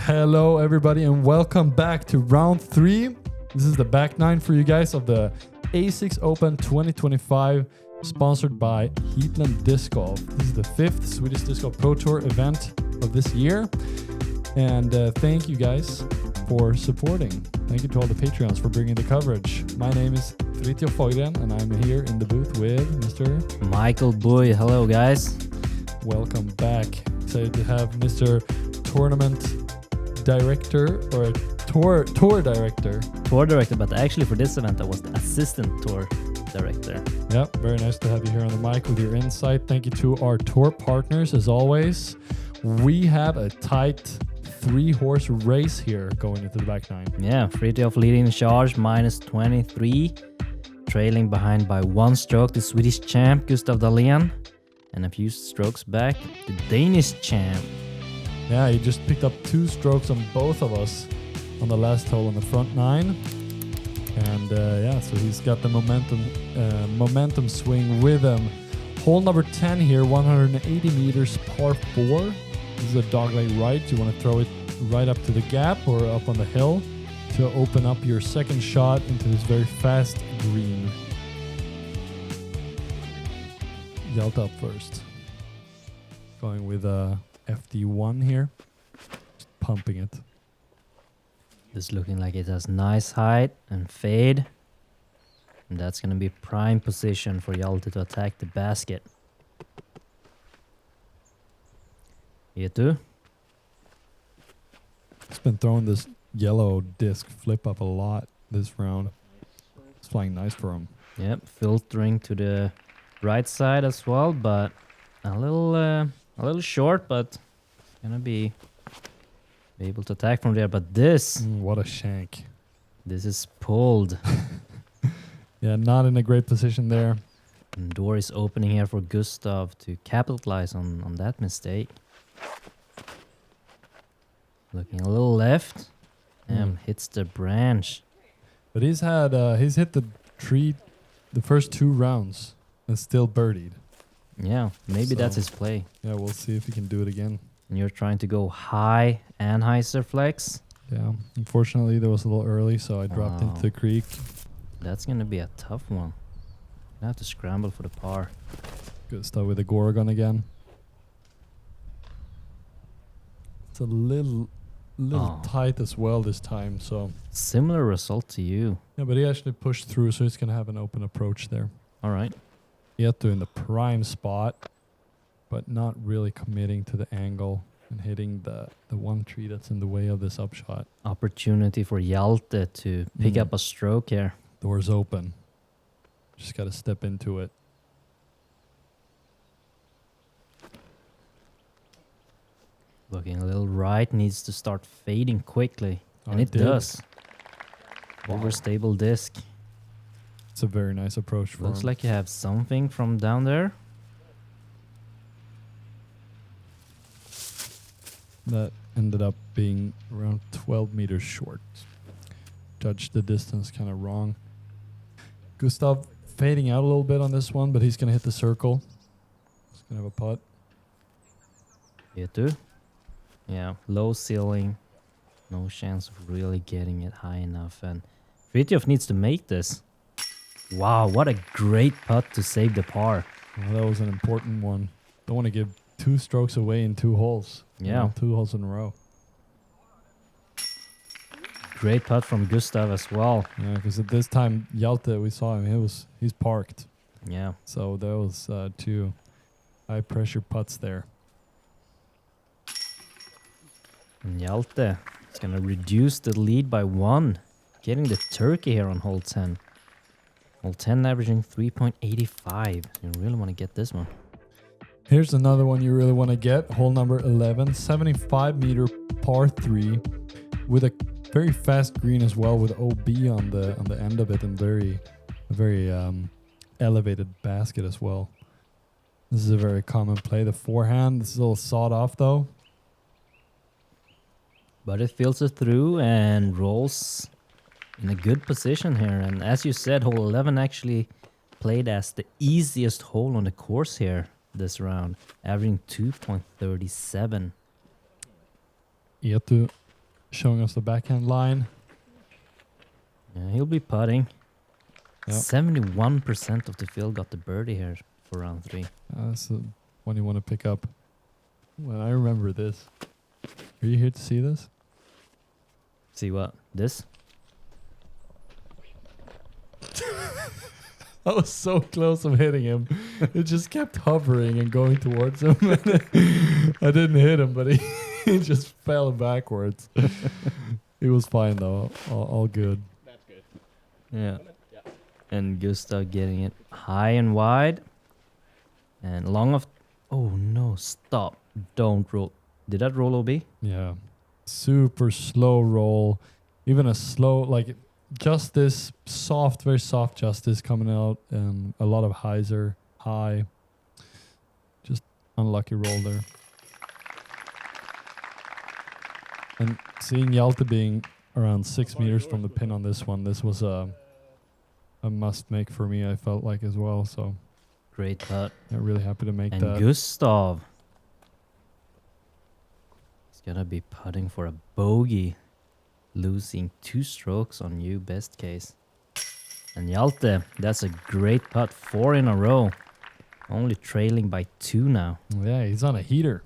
Hello, everybody, and welcome back to round 3. This is the back 9 for you guys of the A6 Open 2025, sponsored by Heatland Disc Golf. This is the 5th Swedish Disc Golf Pro Tour event of this year. And thank you guys for supporting. Thank you to all the Patreons for bringing the coverage. My name is Fritiof Fagergren, and I'm here in the booth with Mr. Michael Boy. Hello, guys. Welcome back. Excited to have Mr. Tournament Director or tour director. Tour director, but actually for this event I was the assistant tour director. Yeah, very nice to have you here on the mic with your insight. Thank you to our tour partners as always. We have a tight 3-horse race here going into the back 9. Yeah, Fritiof leading the charge, minus 23. Trailing behind by 1 stroke, the Swedish champ Gustav Dahlén. And a few strokes back, the Danish champ. Yeah, he just picked up 2 strokes on both of us on the last hole on the front 9. And so he's got the momentum swing with him. Hole number 10 here, 180 meters par 4. This is a dogleg right. You want to throw it right up to the gap or up on the hill to open up your second shot into this very fast green. Hjalte up first. Going with FD1 here. Just pumping it. This looking like it has nice height and fade. And that's going to be prime position for Hjalte to attack the basket. Eetu. He's been throwing this yellow disc flip up a lot this round. It's flying nice for him. Yep, filtering to the right side as well, but a little short, but gonna be able to attack from there. But this, what a shank! this is pulled. Yeah, not in a great position there. And door is opening here for Gustav to capitalize on that mistake. Looking a little left, and hits the branch. But he's hit the tree the first 2 rounds and still birdied. Yeah, maybe that's his play. Yeah, we'll see if he can do it again. And you're trying to go high Anheuser flex. Yeah, unfortunately that was a little early, so I dropped into the creek. That's gonna be a tough one. I have to scramble for the par. Good stuff with the Gorgon again. It's a little tight as well this time, so. Similar result to you. Yeah, but he actually pushed through, so he's gonna have an open approach there. All right. Eetu in the prime spot, but not really committing to the angle and hitting the one tree that's in the way of this upshot. Opportunity for Hjalte to pick up a stroke here. Door's open. Just got to step into it. Looking a little right, needs to start fading quickly. And it does. Wow. Overstable disc. It's a very nice approach for Looks him. like you have something from down there. That ended up being around 12 meters short. Judged the distance kind of wrong. Gustav fading out a little bit on this one, but he's going to hit the circle. He's going to have a putt. Eetu. Yeah, low ceiling. No chance of really getting it high enough. And Fritiof needs to make this. Wow, what a great putt to save the par. Well, that was an important one. Don't want to give 2 strokes away in 2 holes. Yeah. 2 holes in a row. Great putt from Gustav as well. Yeah, because at this time, Hjalte, we saw him, he's parked. Yeah. So there was 2 high pressure putts there. And Hjalte is going to reduce the lead by 1. Getting the turkey here on hole 10. Hole 10 averaging 3.85. You really want to get this one. Here's another one you really want to get. Hole number 11, 75 meter par 3 with a very fast green as well, with OB on the end of it, and a very elevated basket as well. This is a very common play. The forehand, this is a little sawed off though. But it filters through and rolls in a good position here. And as you said, hole 11 actually played as the easiest hole on the course here this round, averaging 2.37. Eetu showing us the backhand line. Yeah, he'll be putting. Yep. 71% of the field got the birdie here for round 3. That's the one you want to pick up. Well, I remember this. Are you here to see this? See what? This? I was so close of hitting him. It just kept hovering and going towards him. I didn't hit him, but he just fell backwards. He was fine though. All good. That's good. Yeah. And Gustav getting it high and wide. And long of... Oh no, stop. Don't roll. Did that roll OB? Yeah. Super slow roll. Even a slow, like just this soft, very soft justice coming out. And a lot of hyzer, high. Just unlucky roll there. And seeing Hjalte being around 6 meters from the pin on this one, this was a must make for me, I felt like as well. So Great putt. yeah, really happy to make And that. Gustav is gonna be putting for a bogey, losing 2 strokes on you, best case. And Hjalte, that's a great putt, 4 in a row. Only trailing by 2 now. Yeah, he's on a heater.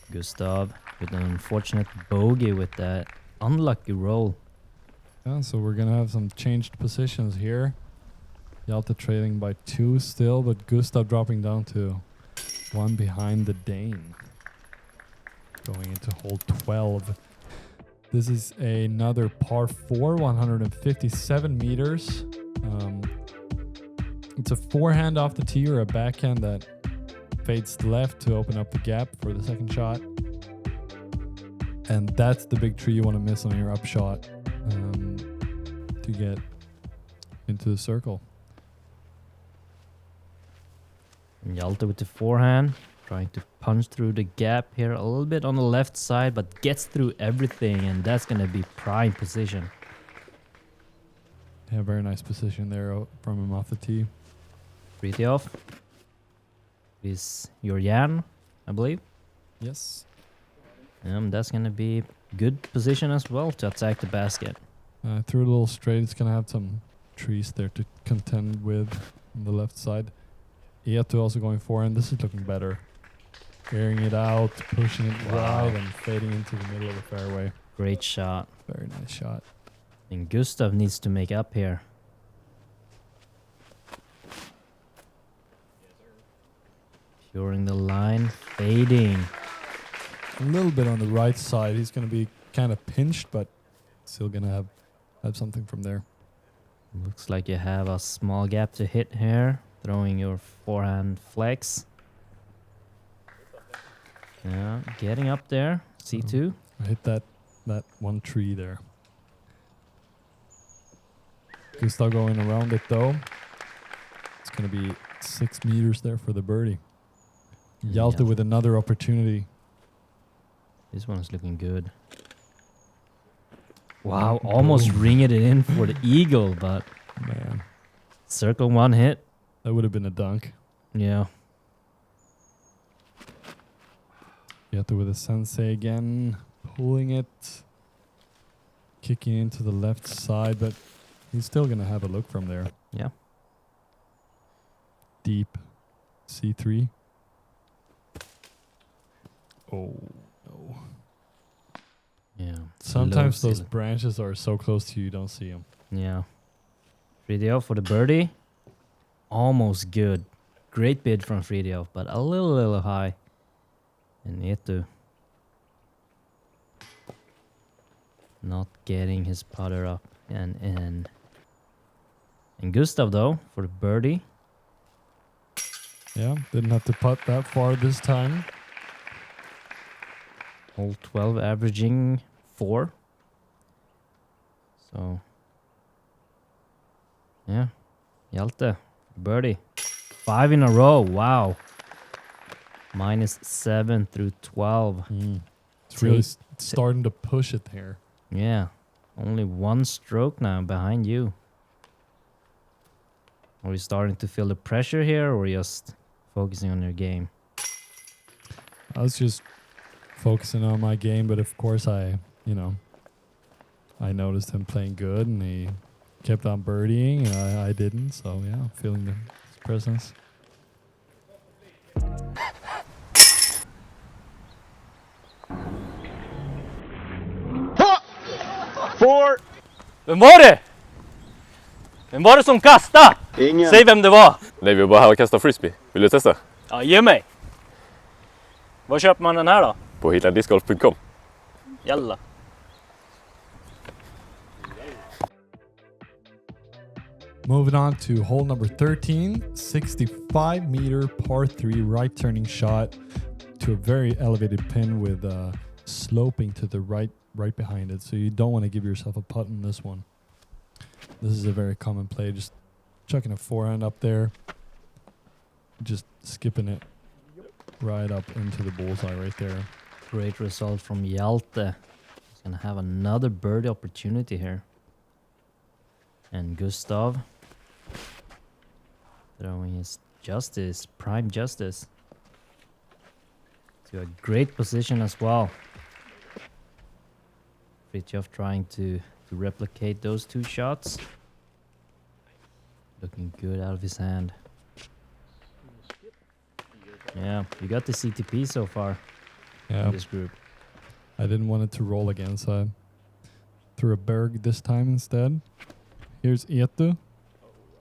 Gustav with an unfortunate bogey with that unlucky roll. Yeah, so we're gonna have some changed positions here. Hjalte trailing by 2 still, but Gustav dropping down to 1 behind the Dane. Going into hole 12. This is another par 4, 157 meters. It's a forehand off the tee or a backhand that fades left to open up the gap for the second shot. And that's the big tree you want to miss on your upshot to get into the circle. And Hjalte with the forehand, trying to punch through the gap here a little bit on the left side, but gets through everything, and that's going to be prime position. Yeah, very nice position there from him off the tee. Fritiof is your Jan, I believe. Yes. That's going to be good position as well to attack the basket. Through a little straight, it's going to have some trees there to contend with on the left side. Eetu also going forehand. This is looking better. Airing it out, pushing it wide, and fading into the middle of the fairway. Great shot. Very nice shot. And Gustav needs to make up here. Curing the line, fading. A little bit on the right side. He's going to be kind of pinched, but still going to have something from there. Looks like you have a small gap to hit here. Throwing your forehand flex. Yeah, getting up there. C2. I hit that one tree there. Gustav going around it though. It's going to be 6 meters there for the birdie. Hjalte with another opportunity. This one's looking good. Wow, almost ringing it in for the eagle, but Man, circle 1 hit. that would have been a dunk. Yeah. Hjalte with a sensei again, pulling it, kicking into the left side, but he's still going to have a look from there. Yeah. Deep C3. Oh, no. Yeah. Sometimes Low those ceiling. branches are so close to you, you don't see them. Yeah. Fritiof for the birdie. Almost good. Great bid from Fritiof, but a little high. And Eetu not getting his putter up and in. And Gustav though for the birdie. Yeah, didn't have to putt that far this time. Hole 12 averaging 4. So yeah. Hjalte, birdie. 5 in a row. Wow. -7 through 12. It's really starting to push it here. Yeah. Only 1 stroke now behind you. Are you starting to feel the pressure here or just focusing on your game? I was just focusing on my game, but of course I noticed him playing good, and he kept on birdieing, and I didn't. So yeah, feeling his presence. Four. Vem var det? Vem var det som kastade? Ingen. Säg vem det var. Nej, vi är bara här och kastar frisbee. Vill du testa? Ja, ge mig. Var köper man den här då? På hitladiscgolf.com. Jalla. Moving on to hole number 13, 65-meter par 3 right turning shot to a very elevated pin with sloping to the right behind it. So you don't want to give yourself a putt in this one. This is a very common play, just chucking a forehand up there, just skipping it right up into the bullseye right there. Great result from Hjalte. He's gonna have another birdie opportunity here. And Gustav throwing his justice, prime justice, to a great position as well. Fritiof trying to replicate those two shots. Looking good out of his hand. Yeah, you got the CTP so far Yeah, in this group. I didn't want it to roll again, so I threw a berg this time instead. Here's Eetu.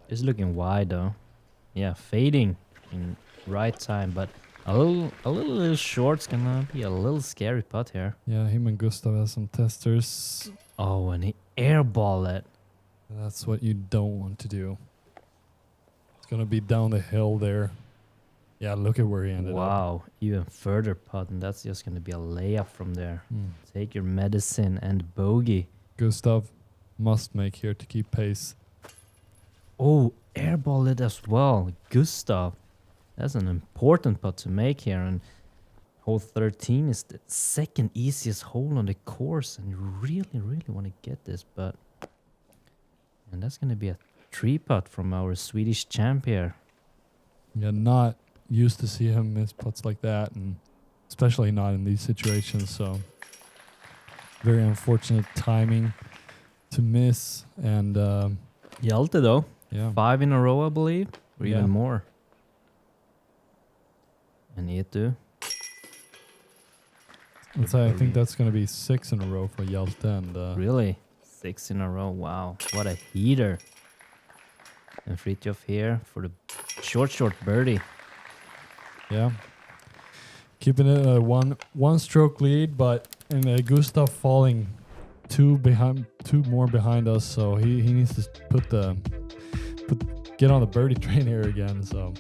It's looking wide though. Yeah, fading in right time, but a little short's gonna be a little scary putt here. Yeah, him and Gustav have some testers. Oh, and he airballed it. That's what you don't want to do. It's gonna be down the hill there. Yeah, look at where he ended up. Wow, even further putt, and that's just gonna be a layup from there. Take your medicine and bogey. Gustav must make here to keep pace. Oh, airball it as well. Gustav. That's an important putt to make here. And hole 13 is the second easiest hole on the course. And you really, really want to get this. And that's going to be a 3-putt from our Swedish champ here. Yeah, not used to see him miss putts like that, and especially not in these situations. So very unfortunate timing to miss. And Hjalte though. yeah, 5 in a row, I believe. Or Yeah. even more. And Eetu. I think that's going to be 6 in a row for Hjalte. And Really? 6 in a row. Wow. What a heater. And Fritiof here for the short birdie. yeah, keeping it a one stroke lead, but Gustav falling two more behind us, so he needs to get on the birdie train here again. So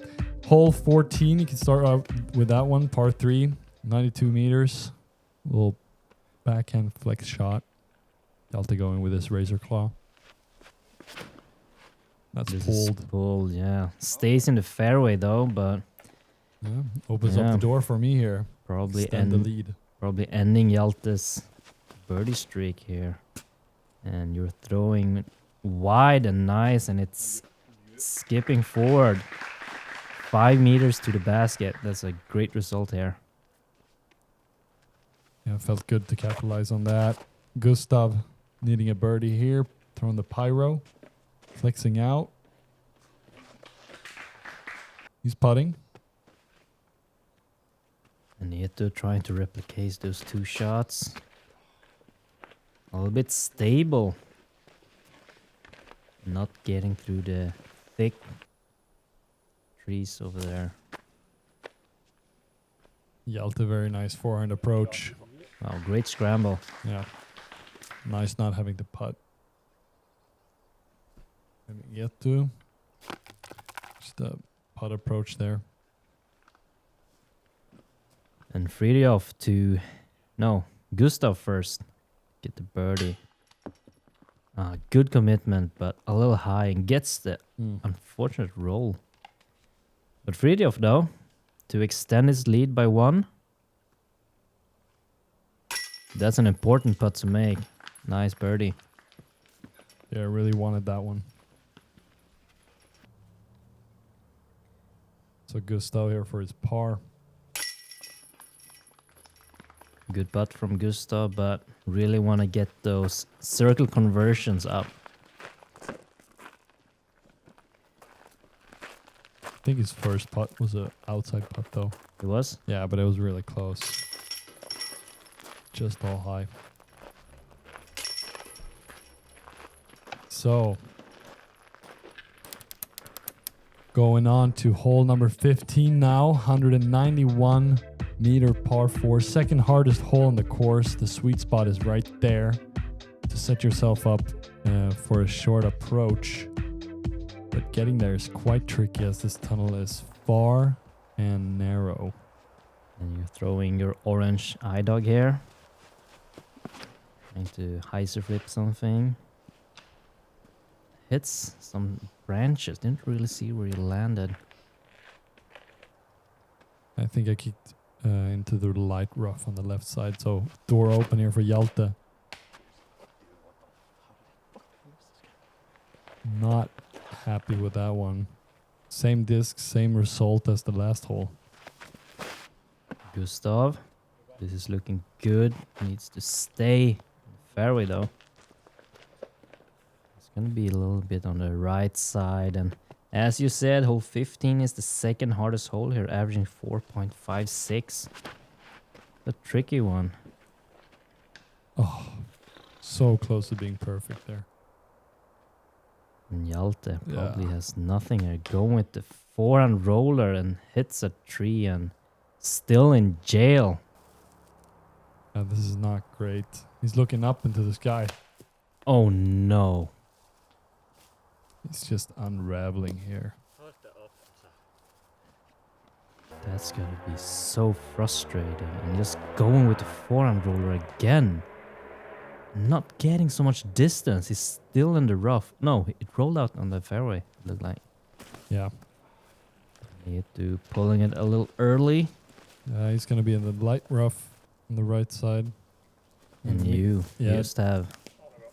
hole 14, you can start out with that one, par 3, 92 meters, little backhand flex shot. Hjalte going with his razor claw. That's This is pulled. pulled, yeah. Stays in the fairway though, but Yeah, opens up Yeah. the door for me here. probably Extend the lead. probably ending Hjalte's birdie streak here. And you're throwing wide and nice, and it's skipping forward 5 meters to the basket. That's a great result here. Yeah, felt good to capitalize on that. Gustav needing a birdie here, throwing the pyro, flexing out. He's putting. And Eetu trying to replicate those two shots. A little bit stable. Not getting through the thick trees over there. Hjalte, very nice forehand approach. Wow, great scramble. Yeah. Nice not having to putt. And Eetu. Just a putt approach there. And Fritiof to... No, Gustav first. Get the birdie. Good commitment, but a little high, and gets the unfortunate roll. But Fritiof, though, to extend his lead by 1. That's an important putt to make. Nice birdie. Yeah, really wanted that one. So Gustav here for his par. Good putt from Gustav, but really want to get those circle conversions up. I think his first putt was a outside putt though. It was? Yeah, but it was really close. Just all high. So, going on to hole number 15 now. 191 meter par 4. Second hardest hole in the course. The sweet spot is right there to set yourself up for a short approach. But getting there is quite tricky as this tunnel is far and narrow. And you're throwing your orange eye dog here. Trying to hyzer flip something. Hits some branches. Didn't really see where you landed. I think I kicked into the light rough on the left side. So door open here for Hjalte. Not happy with that one. Same disc, same result as the last hole. Gustav, this is looking good. Needs to stay in the fairway though. It's gonna be a little bit on the right side, and as you said, hole 15 is the second hardest hole here, averaging 4.56. A tricky one. Oh, so close to being perfect there. And Hjalte probably has nothing here. Going with the forehand roller and hits a tree and still in jail. This is not great. He's looking up into the sky. Oh no. He's just unraveling here. That's gonna be so frustrating. And just going with the forehand roller again. Not getting so much distance. He's still in the rough. No, it rolled out on the fairway, it looked like. Yeah. Eetu pulling it a little early. He's going to be in the light rough on the right side. And you just have...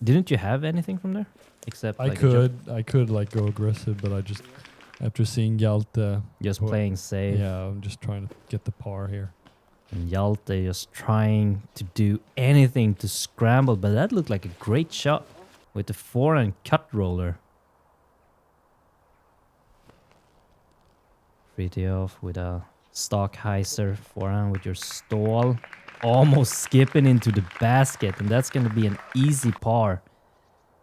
Didn't you have anything from there? Except I could like go aggressive, but I just... After seeing Hjalte... Just playing safe. Yeah, I'm just trying to get the par here. And Hjalte just trying to do anything to scramble, but that looked like a great shot with the forehand cut roller. Fritiof with a stock hyzer forehand with your stall. Almost skipping into the basket, and that's going to be an easy par.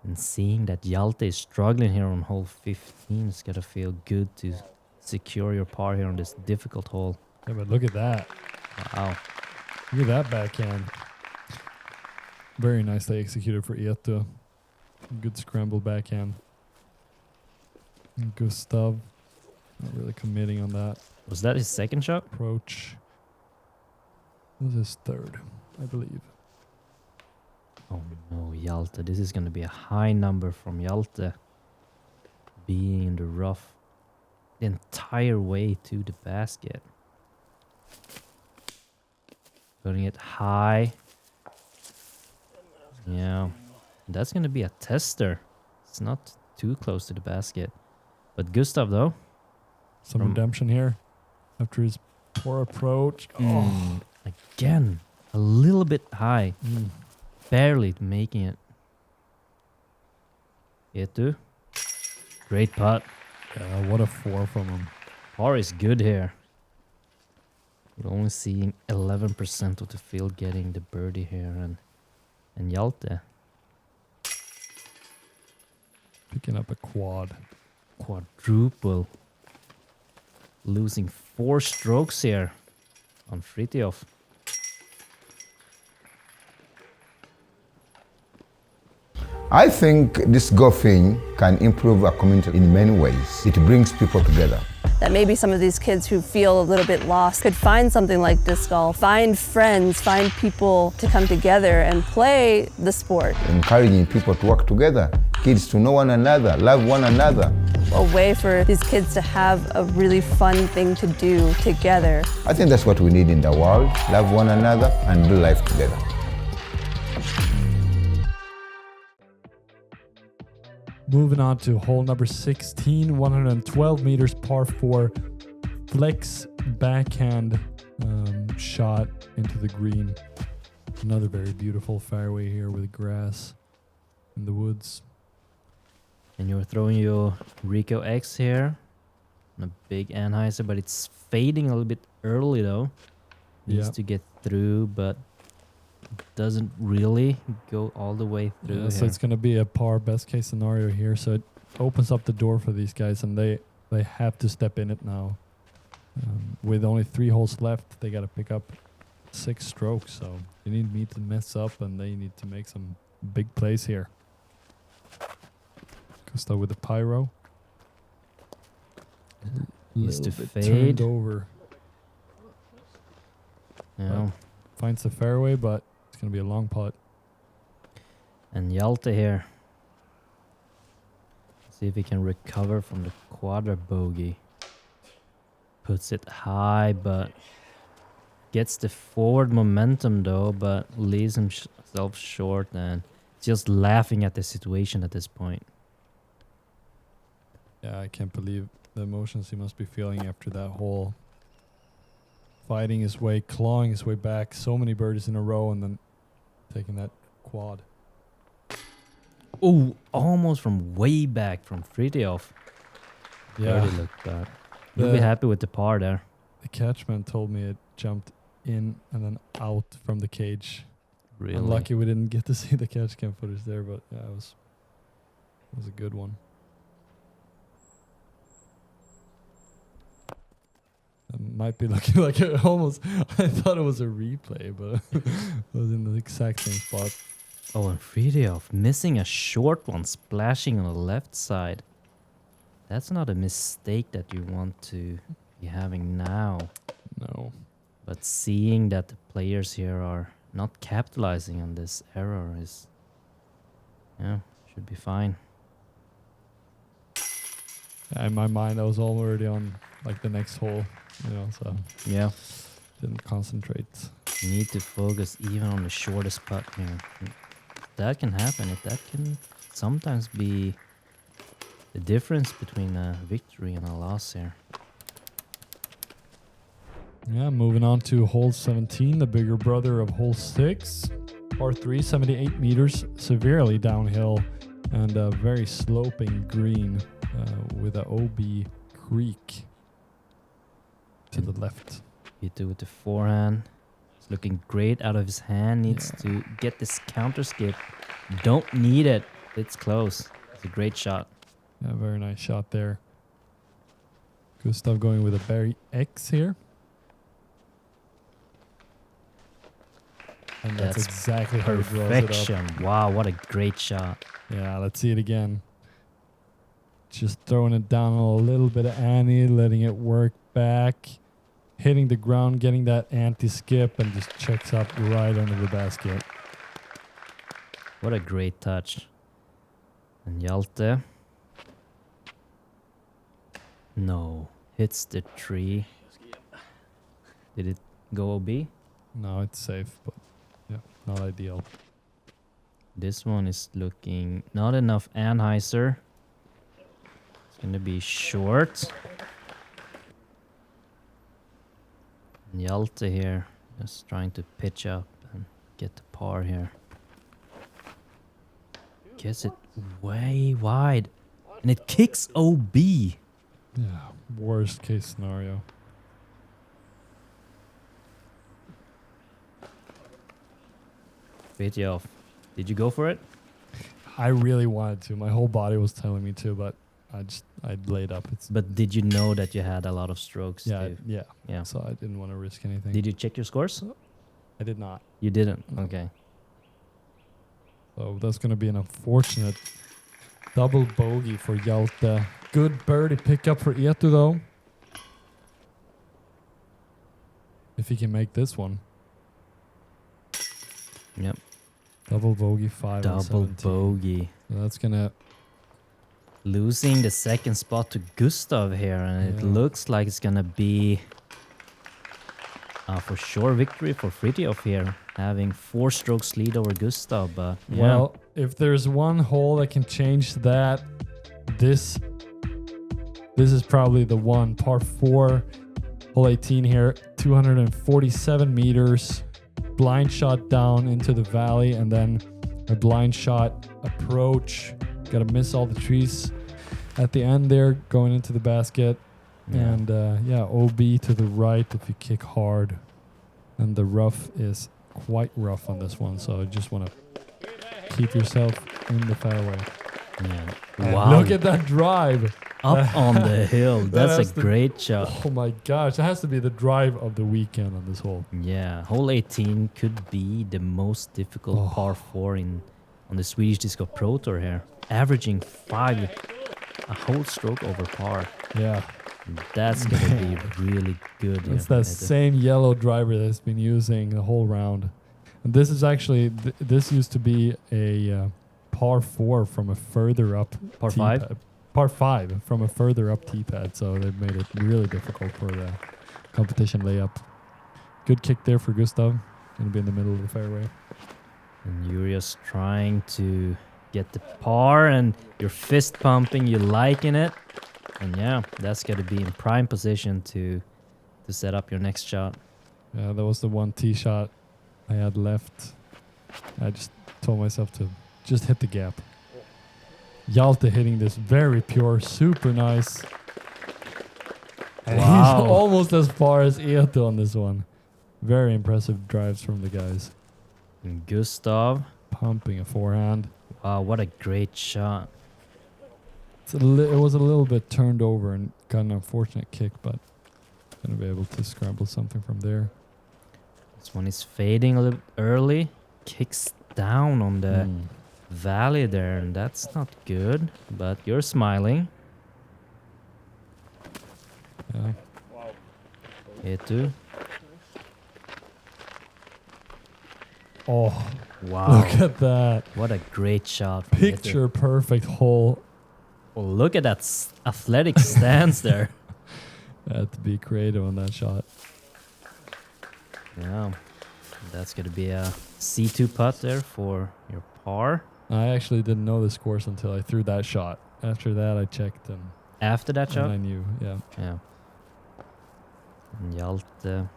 And seeing that Hjalte is struggling here on hole 15, it's got to feel good to secure your par here on this difficult hole. Yeah, but look at that. Wow. Look at that backhand. Very nicely executed for Eetu. Good scramble backhand. And Gustav, not really committing on that Was that his second shot? approach. It was his third, I believe. Oh no, Hjalte. This is going to be a high number from Hjalte. Being in the rough the entire way to the basket. Putting it high. Yeah. That's going to be a tester. It's not too close to the basket. But Gustav, though. Some redemption here after his poor approach. Again, a little bit high. Barely making it. Eetu. Great putt. Yeah, what a 4 from him. Par is good here. We're only seeing 11% of the field getting the birdie here, and Hjalte Picking up a quad. quadruple, losing 4 strokes here on Fritiof. I think this golfing can improve our community in many ways. It brings people together. That maybe some of these kids who feel a little bit lost could find something like disc golf, find friends, find people to come together and play the sport. Encouraging people to work together, kids to know one another, love one another. A way for these kids to have a really fun thing to do together. I think that's what we need in the world, love one another and do life together. Moving on to hole number 16, 112 meters par 4 flex backhand shot into the green. Another very beautiful fairway here with grass in the woods. And you're throwing your Rico X here. On a big Anheuser, but it's fading a little bit early though. Needs Yeah. to get through, but doesn't really go all the way through. Yeah, so here. it's going to be a par best case scenario here. So it opens up the door for these guys, and they have to step in it now. With only 3 holes left, they got to pick up 6 strokes. So they need me to mess up, and they need to make some big plays here. Gustav with the pyro. Needs to Little bit fade. turned over. Yeah. Finds the fairway, but it's going to be a long putt. And Hjalte here. See if he can recover from the quadra bogey. Puts it high, but gets the forward momentum though, but leaves himself short and just laughing at the situation at this point. Yeah, I can't believe the emotions he must be feeling after that hole. Fighting his way, clawing his way back, so many birdies in a row, and then taking that quad. Oh, almost from way back from Fritiof. Yeah, Birdie looked bad. You'll be The- happy with the par there. the catchman told me it jumped in and then out from the cage. Really. I'm lucky we didn't get to see the catch cam footage there, but yeah, it was a good one. It might be looking like it almost. I thought it was a replay, but it was in the exact same spot. Oh, and Fritiof missing a short one, splashing on the left side. That's not a mistake that you want to be having now. No. But seeing that the players here are not capitalizing on this error is, yeah, should be fine. In my mind, I was already on like the next hole, so Yeah, didn't concentrate. you need to focus even on the shortest putt here. That can happen. That can sometimes be the difference between a victory and a loss here. Yeah, moving on to hole 17, the bigger brother of hole 6. Par 3, 78 meters, severely downhill, and a very sloping green with a OB creek to the left. Eetu with the forehand. It's looking great out of his hand. Needs to get this counter skip. Don't need it. It's close. It's a great shot. Yeah, very nice shot there. Gustav going with a Barry X here. And that's exactly how he draws it up. Perfection. Wow, what a great shot. Yeah, let's see it again. Just throwing it down a little bit of Annie, letting it work back, hitting the ground, getting that anti-skip, and just checks up right under the basket. What a great touch. And Hjalte. No. Hits the tree. Did it go OB? No, it's safe, but yeah, not ideal. This one is looking not enough Anheuser. It's going to be short. And Hjalte here, just trying to pitch up and get the par here. Gets it way wide. And it kicks OB. Yeah, worst case scenario. Fritiof, did you go for it? I really wanted to. My whole body was telling me to, but I laid up. But did you know that you had a lot of strokes? Yeah. Yeah. So I didn't want to risk anything. Did you check your scores? I did not. You didn't? No. Okay. So that's going to be an unfortunate double bogey for Hjalte. Good birdie pickup for Eetu though. If he can make this one. Yep. Double bogey 5 Double and 17. bogey. So that's going to... Losing the second spot to Gustav here, and it Yeah. looks like it's gonna be for sure victory for Fritiof here, having 4 strokes lead over Gustav. But yeah. Well, if there's one hole that can change that, this is probably the one. Par 4, hole 18 here, 247 meters, blind shot down into the valley, and then a blind shot approach. Got to miss all the trees at the end there, going into the basket. Yeah. And OB to the right if you kick hard. And the rough is quite rough on this one, so I just want to keep yourself in the fairway. Yeah. And Wow. look at that drive. Up on the hill. That's has a to- great shot. Oh my gosh, that has to be the drive of the weekend on this hole. Yeah. Hole 18 could be the most difficult par 4 on the Swedish Disc Golf Pro Tour here. Averaging 5 a whole stroke over par. Yeah, That's going to be really good. it's that same yellow driver that's been using the whole round. And this is actually, this used to be a par 4 from a further up Par tee 5? pad. Par 5 from a further up tee pad, so they've made it really difficult for the competition layup. Good kick there for Gustav. Gonna be in the middle of the fairway. And you're just trying to get the par, and you're fist pumping, you're liking it. And yeah, that's got to be in prime position to set up your next shot. Yeah, that was the one tee shot I had left. I just told myself to just hit the gap. Hjalte hitting this very pure, super nice. And Wow. he's almost as far as Eetu on this one. Very impressive drives from the guys. And Gustav, Pumping a forehand. wow, what a great shot. It was a little bit turned over and got an unfortunate kick, but gonna be able to scramble something from there. This one is fading a little early. Kicks down on the valley there, and that's not good. But you're smiling. Yeah. Eetu. Oh, Wow. look at that. What a great shot. from Eetu. Picture perfect hole. Oh, look at that athletic stance there. Had to be creative on that shot. Yeah. That's going to be a C2 putt there for your par. I actually didn't know this course until I threw that shot. After that, I checked and After that shot? I knew. Yeah. Yeah. And Hjalte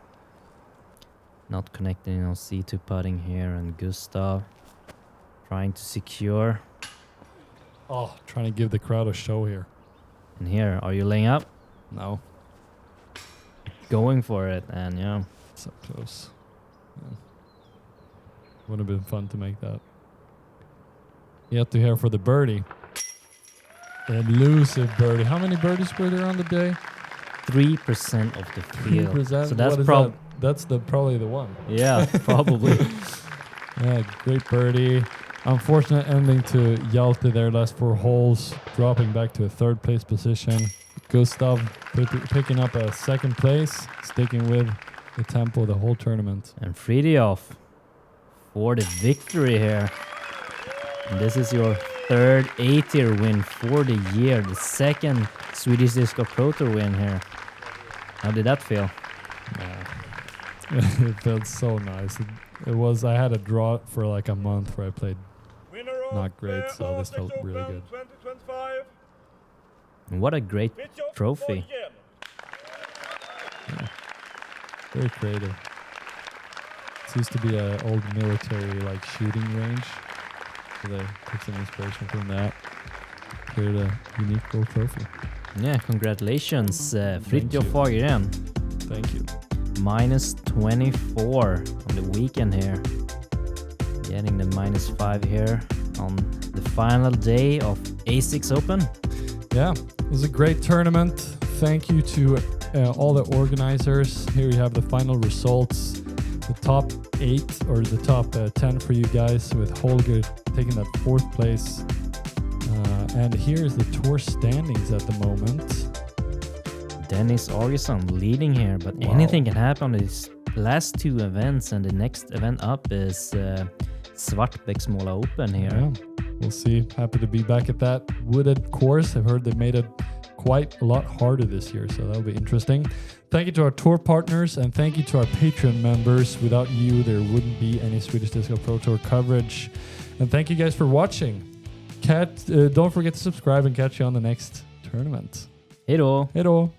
not connecting on C2 putting here, and Gustav trying to secure. Oh, trying to give the crowd a show here. And here, are you laying up? No, Going for it, and yeah. so close. Yeah. Would have been fun to make that. Eetu here for the birdie. Elusive birdie. How many birdies were there on the day? 3% of the field. 3%. So that's What is that? That's probably the one. Yeah, probably. Yeah, great birdie. Unfortunate ending to Hjalte there, last 4 holes, dropping back to a 3rd place position. Gustav picking up a 2nd place, sticking with the tempo the whole tournament. And Fritiof for the victory here. And this is your 3rd A-tier win for the year, the 2nd Swedish Disc Golf Pro Tour win here. How did that feel? Yeah. It felt so nice. It was, I had a draw for like a month where I played not great, so this felt really good. And what a great trophy. Very creative. This used to be an old military like shooting range. So they took some inspiration from that. Created a unique little trophy. Yeah, congratulations, Thank Fritiof you. Fagergren. Thank you. Minus 24 on the weekend here. Getting the minus 5 here on the final day of A6 Open. Yeah, it was a great tournament. Thank you to all the organizers. Here you have the final results. The top 8 or the top 10 for you guys, with Holger taking that 4th place. And here's the tour standings at the moment. Dennis Augustsson leading here, but Wow. anything can happen on these last 2 events, and the next event up is Svartbäcksmåla Open here. Yeah, we'll see. Happy to be back at that wooded course. I've heard they made it quite a lot harder this year, so that'll be interesting. Thank you to our tour partners, and thank you to our Patreon members. Without you, there wouldn't be any Swedish Disc Golf Pro Tour coverage. And thank you guys for watching. Don't forget to subscribe and catch you on the next tournament. Hej då! Hej då!